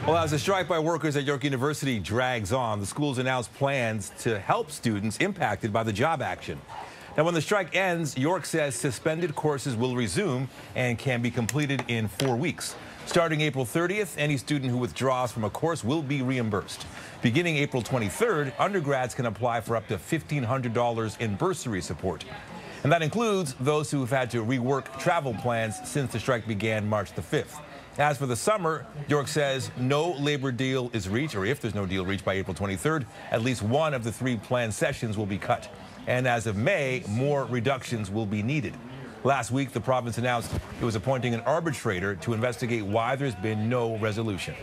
Well, as the strike by workers at York University drags on, the school's announced plans to help students impacted by the job action. Now, when the strike ends, York says suspended courses will resume and can be completed in 4 weeks. Starting April 30th, any student who withdraws from a course will be reimbursed. Beginning April 23rd, undergrads can apply for up to $1,500 in bursary support. And that includes those who have had to rework travel plans since the strike began March the 5th. As for the summer, York says no labor deal is reached, or if there's no deal reached by April 23rd, at least one of the 3 planned sessions will be cut. And as of May, more reductions will be needed. Last week, the province announced it was appointing an arbitrator to investigate why there's been no resolution.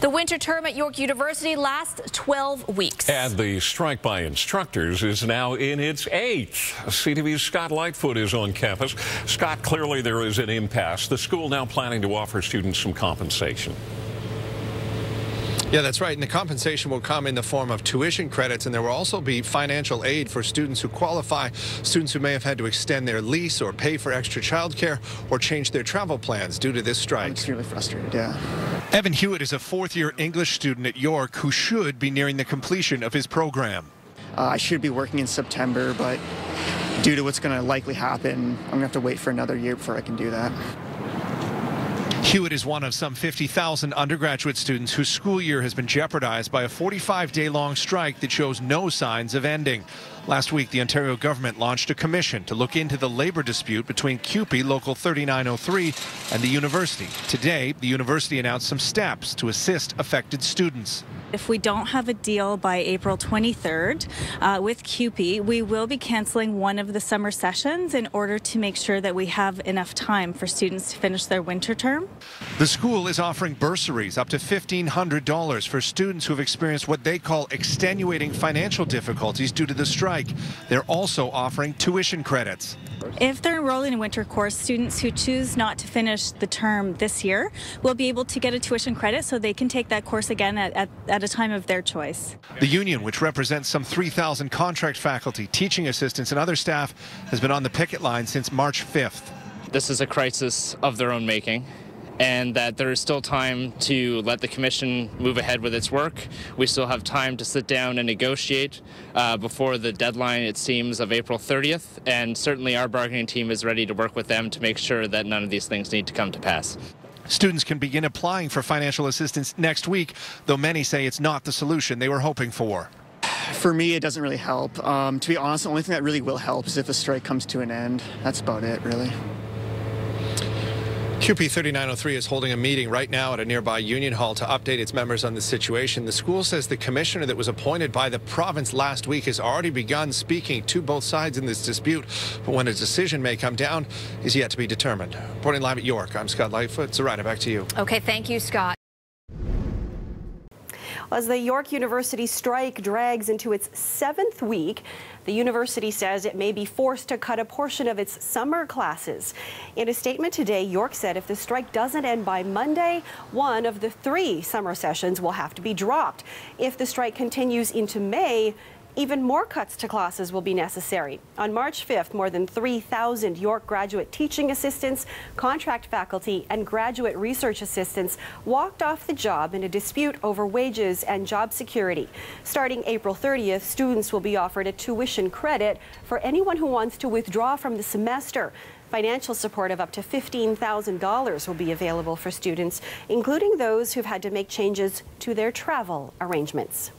The winter term at York University lasts 12 weeks. And the strike by instructors is now in its 8th. CTV's Scott Lightfoot is on campus. Scott, clearly there is an impasse. The school now planning to offer students some compensation. Yeah, that's right. And the compensation will come in the form of tuition credits, and there will also be financial aid for students who qualify, students who may have had to extend their lease or pay for extra childcare or change their travel plans due to this strike. I'm extremely frustrated, yeah. Evan Hewitt is a 4th-year English student at York who should be nearing the completion of his program. I should be working in September, but due to what's going to likely happen, I'm going to have to wait for another year before I can do that. Hewitt is one of some 50,000 undergraduate students whose school year has been jeopardized by a 45-day-long strike that shows no signs of ending. Last week, the Ontario government launched a commission to look into the labor dispute between CUPE Local 3903 and the university. Today, the university announced some steps to assist affected students. If we don't have a deal by April 23rd with CUPE, we will be canceling one of the summer sessions in order to make sure that we have enough time for students to finish their winter term. The school is offering bursaries up to $1,500 for students who have experienced what they call extenuating financial difficulties due to the strike. They're also offering tuition credits. If they're enrolling in a winter course, students who choose not to finish the term this year will be able to get a tuition credit so they can take that course again at a time of their choice. The union, which represents some 3,000 contract faculty, teaching assistants, and other staff, has been on the picket line since March 5th. This is a crisis of their own making, and that there is still time to let the commission move ahead with its work. We still have time to sit down and negotiate before the deadline, it seems, of April 30th, and certainly our bargaining team is ready to work with them to make sure that none of these things need to come to pass. Students can begin applying for financial assistance next week, though many say it's not the solution they were hoping for. For me, it doesn't really help. To be honest, the only thing that really will help is if the strike comes to an end. That's about it, really. CUPE 3903 is holding a meeting right now at a nearby union hall to update its members on the situation. The school says the commissioner that was appointed by the province last week has already begun speaking to both sides in this dispute, but when a decision may come down is yet to be determined. Reporting live at York, I'm Scott Lightfoot. Zarina, back to you. Okay, thank you, Scott. As the York University strike drags into its 7th week, the university says it may be forced to cut a portion of its summer classes. In a statement today, York said if the strike doesn't end by Monday, one of the 3 summer sessions will have to be dropped. If the strike continues into May, even more cuts to classes will be necessary. On March 5th, more than 3,000 York graduate teaching assistants, contract faculty, and graduate research assistants walked off the job in a dispute over wages and job security. Starting April 30th, students will be offered a tuition credit for anyone who wants to withdraw from the semester. Financial support of up to $15,000 will be available for students, including those who've had to make changes to their travel arrangements.